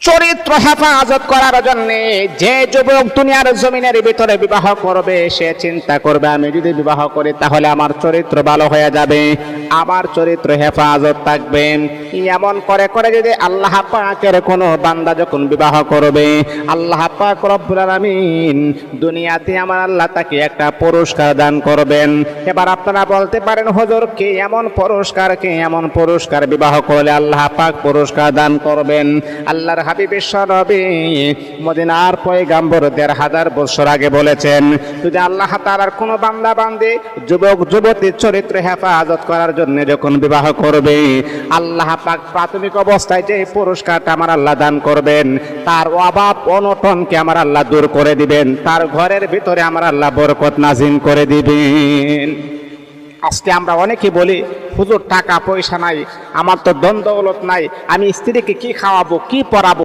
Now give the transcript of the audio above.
চরিত্র হেফাজত করার জন্য যে যুবক দুনিয়ার জমিনের ভিতরে বিবাহ করবে সে চিন্তা করবে, আমি যদি বিবাহ করি তাহলে আমার চরিত্র ভালো হয়ে যাবে, আমার চরিত্র হেফাজত থাকবে। এমন করে করে যদি আল্লাহ পাকের কোনো বান্দা যখন বিবাহ করবে, আল্লাহ পাক রব্বুল আলামিন দুনিয়াতে আমার আল্লাহ তাকে একটা পুরস্কার দান করবেন। এবার আপনারা বলতে পারেন, হুজুর কি এমন পুরস্কার বিবাহ করলে আল্লাহ পাক পুরস্কার দান করবেন? আল্লাহর হাবিব বিশ্বনবী মদিনার পয়গম্বর ১৫০০ বছর আগে বলেছেন, যদি আল্লাহ তাআলার কোনো বান্দা বান্দি যুবক যুবতীর চরিত্র হেফাজত করার জন্য যখন বিবাহ করবে, আল্লাহ পাক প্রাথমিক অবস্থায় যে পুরস্কারটা আমার আল্লাহ দান করবেন, তার অভাব অনটনকে আমার আল্লাহ দূর করে দিবেন, তার ঘরের ভিতরে আমার আল্লাহ বরকত নাজিল করে দিবেন। আজকে আমরা অনেকে বলি, হুজুর টাকা পয়সা নাই, আমার তো ধন দৌলত নাই, আমি স্ত্রীকে কি খাওয়াবো, কি পরাবো?